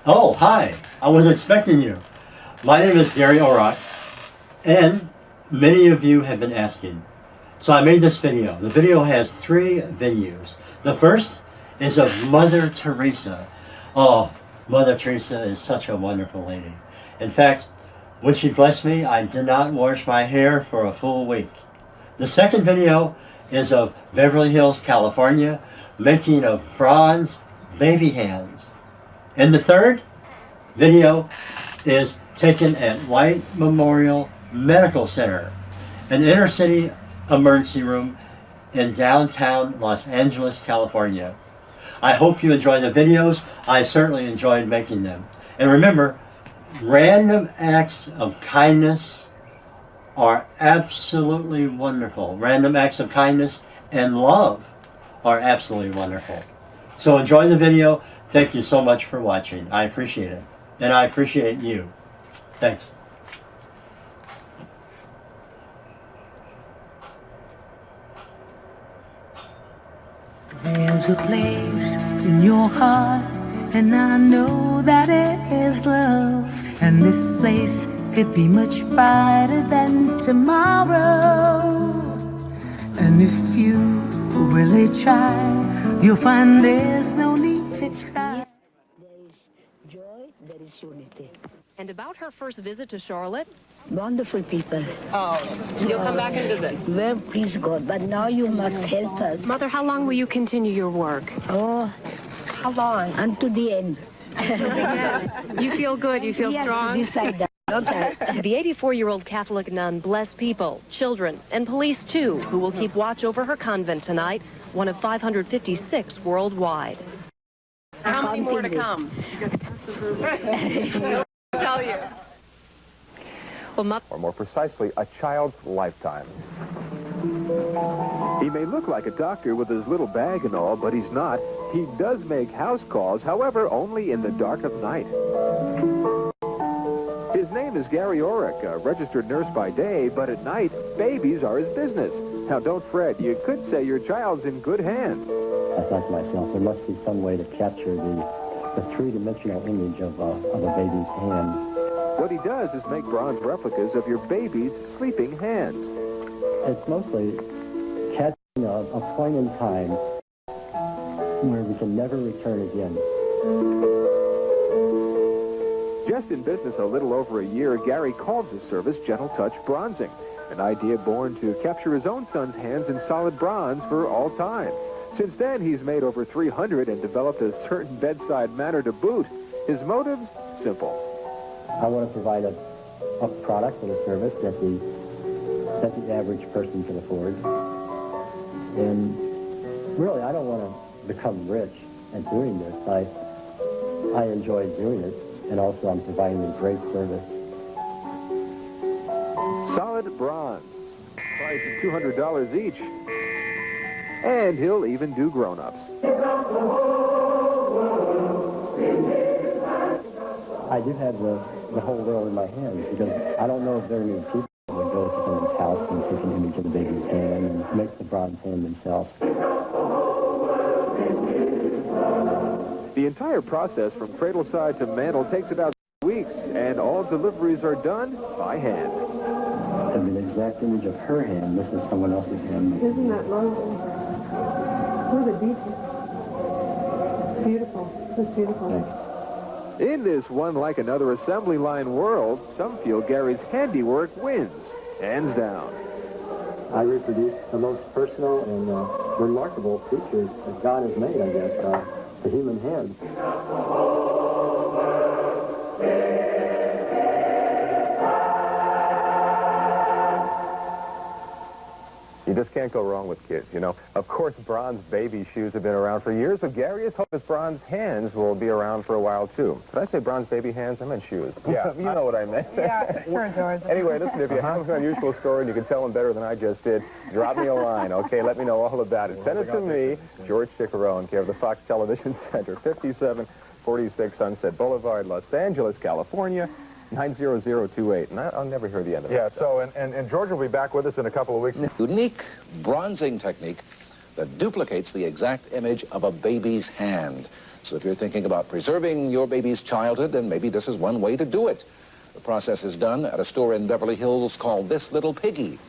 Oh, hi. I was expecting you. My name is Gary Orrock, and many of you have been asking. So I made this video. The video has 3 venues. The first is of Mother Teresa. Oh, Mother Teresa is such a wonderful lady. In fact, when she blessed me, I did not wash my hair for a full week. The second video is of Beverly Hills, California, making of bronze baby hands. And the third video is taken at White Memorial Medical Center, an inner city emergency room in downtown Los Angeles, California. I hope you enjoy the videos. I certainly enjoyed making them. And remember, random acts of kindness are absolutely wonderful. Random acts of kindness and love are absolutely wonderful. So enjoy the video. Thank you so much for watching. I appreciate it. And I appreciate you. Thanks. There's a place in your heart, and I know that it is love. And this place could be much brighter than tomorrow. And if you really try, you'll find there's no need to cry. There is joy, there is unity. And about her first visit to Charlotte? Wonderful people. Oh, you'll come back and visit? Well, please God, but now you must help us. Mother, how long will you continue your work? Oh, How long? unto the end. Until the end. You feel good? You feel He has to strong? decide that. Okay. The 84-year-old Catholic nun blessed people, children, and police too, who will keep watch over her convent tonight, one of 556 worldwide. How many more to come? I'll tell you. Well, Or more precisely, a child's lifetime. He may look like a doctor with his little bag and all, but he's not. He does make house calls, however, only in the dark of night. His name is Gary Orrock, a registered nurse by day, but at night, babies are his business. Now, don't fret. You could say your child's in good hands. I thought to myself, there must be some way to capture the three-dimensional image of a baby's hand. What he does is make bronze replicas of your baby's sleeping hands. It's mostly catching a point in time where we can never return again. Just in business a little over a year, Gary calls his service Gentle Touch Bronzing, an idea born to capture his own son's hands in solid bronze for all time. Since then, he's made over 300 and developed a certain bedside manner to boot. His motives, simple. I want to provide a product and a service that the average person can afford. And really, I don't want to become rich at doing this. I enjoy doing it, and also I'm providing a great service. Solid bronze, price of $200 each. And he'll even do grown-ups. I do have the whole world in my hands, because I don't know if very many people would go to someone's house and take an image of the baby's hand and make the bronze hand themselves. The entire process from cradle side to mantle takes about weeks, and all deliveries are done by hand. I have an exact image of her hand. This is someone else's hand. Isn't that lovely? What a detail. Beautiful. That's beautiful. Thanks. In this one-like-another assembly line world, some feel Gary's handiwork wins, hands down. I reproduce the most personal and remarkable features that God has made, I guess, the human hands. You just can't go wrong with kids, you know. Of course, bronze baby shoes have been around for years, but Gary is hoping his bronze hands will be around for a while, too. Did I say bronze baby hands? I meant shoes. Yeah, you know what I meant. Yeah, sure, George. Anyway, listen, if you have an unusual story and you can tell them better than I just did, drop me a line, okay? Let me know all about it. Send it to me, George Chicarone, care of the Fox Television Center, 5746 Sunset Boulevard, Los Angeles, California, 90028. And I'll never hear the end of it. Yeah, so, and George will be back with us in a couple of weeks. Unique bronzing technique that duplicates the exact image of a baby's hand. So if you're thinking about preserving your baby's childhood, then maybe this is one way to do it. The process is done at a store in Beverly Hills called This Little Piggy.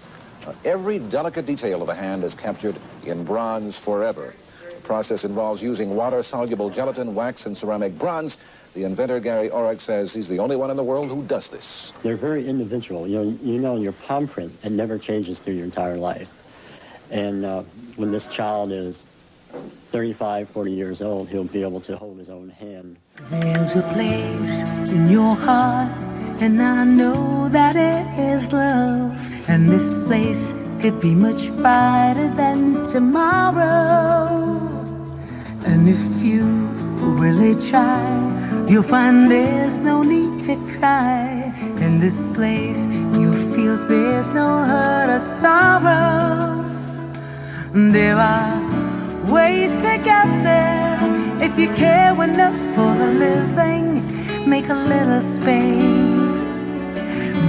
Every delicate detail of a hand is captured in bronze forever. The process involves using water-soluble gelatin, wax, and ceramic bronze. The inventor, Gary Orrock, says he's the only one in the world who does this. They're very individual. You know your palm print, it never changes through your entire life. And when this child is 35, 40 years old, he'll be able to hold his own hand. There's a place in your heart, and I know that it is love. And this place could be much brighter than tomorrow. And if you really try, you'll find there's no need to cry. In this place, you feel there's no hurt or sorrow. There are ways to get there. If you care enough for the living, make a little space,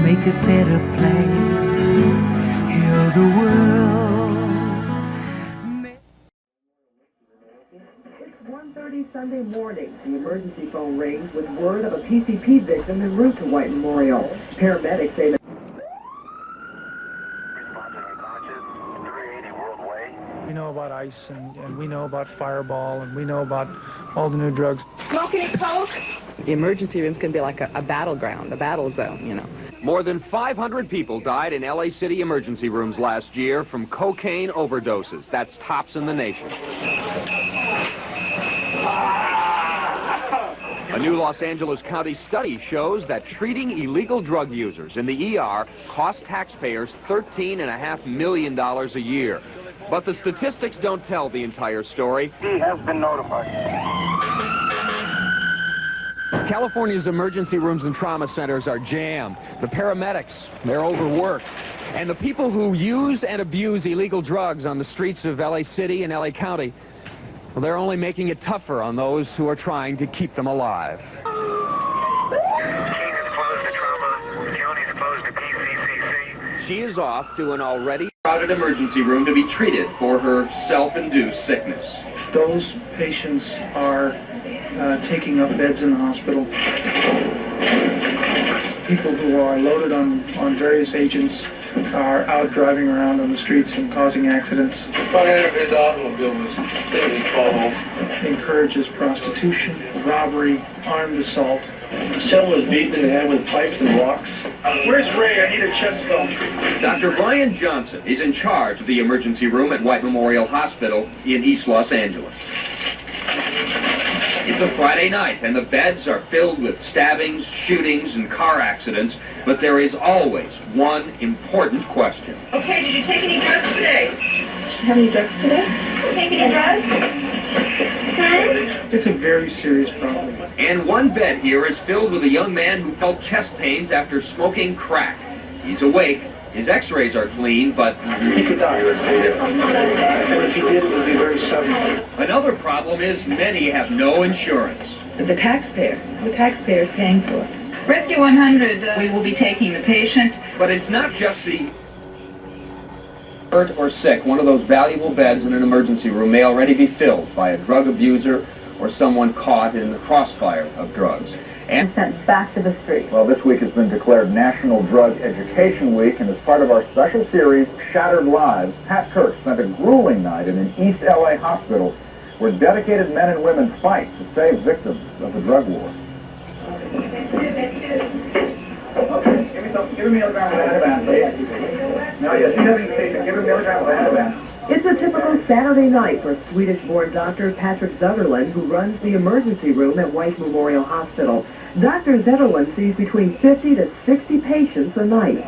make a better place, heal the world. It's 1:30 Sunday morning. The emergency phone rings with word of a PCP victim en route to White Memorial. Paramedics say that we know about ice, and we know about Fireball, and we know about all the new drugs. Smoking a Coke? The emergency rooms can be like a battleground, a battle zone, you know. More than 500 people died in LA City emergency rooms last year from cocaine overdoses. That's tops in the nation. A new Los Angeles County study shows that treating illegal drug users in the ER costs taxpayers $13.5 million a year. But the statistics don't tell the entire story. He has been notified. California's emergency rooms and trauma centers are jammed. The paramedics, they're overworked. And the people who use and abuse illegal drugs on the streets of LA City and LA County, well, they're only making it tougher on those who are trying to keep them alive. She is off to an already crowded emergency room to be treated for her self-induced sickness. Those patients are taking up beds in the hospital. People who are loaded on various agents are out driving around on the streets and causing accidents. The front end of his automobile was completely fall. Encourages prostitution, robbery, armed assault. The cell was beaten in the head with pipes and blocks. Where's Ray? I need a chest film. Dr. Brian Johnson is in charge of the emergency room at White Memorial Hospital in East Los Angeles. It's a Friday night, and the beds are filled with stabbings, shootings, and car accidents, but there is always one important question. Okay, did you take any drugs today? Have any drugs today? Take any drugs? It's a very serious problem. And one bed here is filled with a young man who felt chest pains after smoking crack. He's awake. His x-rays are clean, but He could die. And if he did, it would be very sudden. Another problem is many have no insurance. The taxpayer is paying for it. Rescue 100, we will be taking the patient. But it's not just the hurt or sick. One of those valuable beds in an emergency room may already be filled by a drug abuser or someone caught in the crossfire of drugs. And sent back to the street. Well, this week has been declared National Drug Education Week, and as part of our special series, Shattered Lives, Pat Kirk spent a grueling night in an East LA hospital where dedicated men and women fight to save victims of the drug war. Give me a milligram of Ativan, please. No, yes, you have any patient. Give a milligram of Ativan. it's a typical Saturday night for Swedish-born Dr. Patrick Zetterlund, who runs the emergency room at White Memorial Hospital. Dr. Zetterlund sees between 50 to 60 patients a night.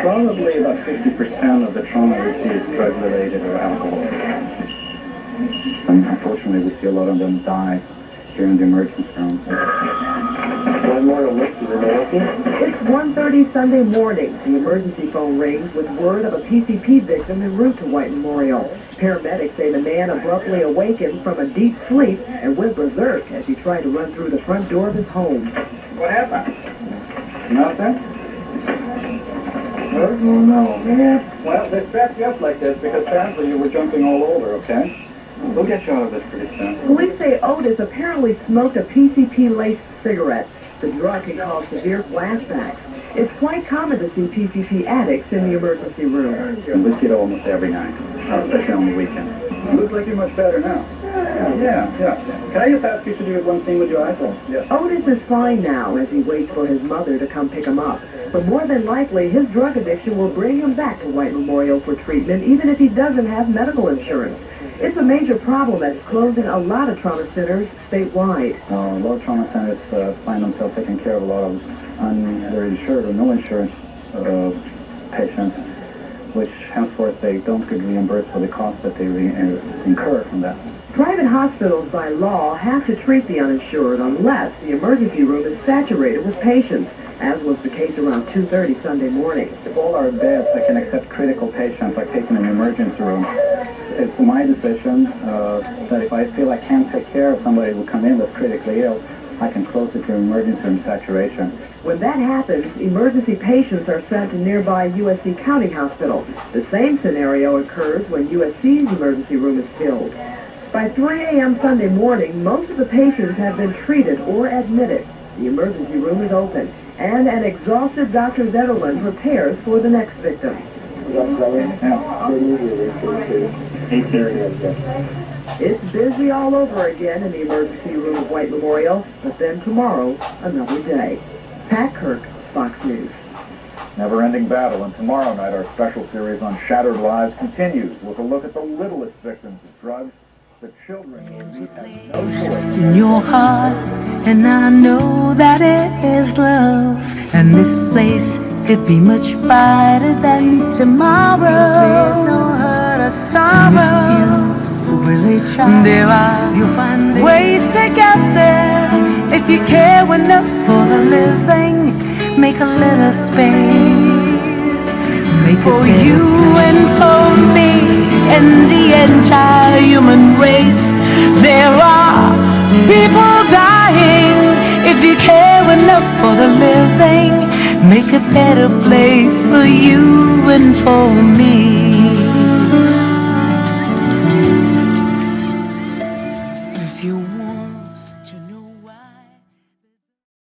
Probably about 50% of the trauma we see is drug-related or alcohol. And unfortunately, we see a lot of them die here in the emergency room. It's 1:30 Sunday morning. The emergency phone rings with word of a PCP victim en route to White Memorial. Paramedics say the man abruptly awakened from a deep sleep and went berserk as he tried to run through the front door of his home. What happened? Nothing? Oh, no, man. Well, they strapped you up like this because apparently you were jumping all over, okay? We'll get you out of this pretty soon. Police say Otis apparently smoked a PCP-laced cigarette. The drug can cause severe flashbacks. It's quite common to see PCP addicts in the emergency room. We see it almost every night, especially on the weekends. You look like you're much better now. Yeah. Can I just ask you to do one thing with your eyeball? Yes. Otis is fine now as he waits for his mother to come pick him up. But more than likely, his drug addiction will bring him back to White Memorial for treatment, even if he doesn't have medical insurance. It's a major problem that's closing a lot of trauma centers statewide. A lot of trauma centers find themselves taking care of a lot of underinsured or no insurance patients, which henceforth they don't get reimbursed for the costs that they incur from that. Private hospitals by law have to treat the uninsured unless the emergency room is saturated with patients, as was the case around 2:30 Sunday morning. If all our beds that can accept critical patients are taken in the emergency room, it's my decision that if I feel I can't take care of somebody who come in that's critically ill, I can close it to emergency room saturation. When that happens, emergency patients are sent to nearby USC County Hospital. The same scenario occurs when USC's emergency room is filled. By 3 a.m. Sunday morning, most of the patients have been treated or admitted. The emergency room is open, and an exhausted Dr. Zetterlund prepares for the next victim. It's busy all over again in the emergency room of White Memorial, but then tomorrow, another day. Pat Kirk, Fox News. Never-ending battle, and tomorrow night our special series on Shattered Lives continues with a look at the littlest victims of drugs, the children who have no choice. In your heart, and I know that it is love, and this place could be much brighter than tomorrow. There's no hurt or sorrow. Really try. There are, you'll find ways to get there. If you care enough for the living, make a little space. Make for you and for me and the entire human race. There are people dying. If you care enough for the living, make a better place for you and for me.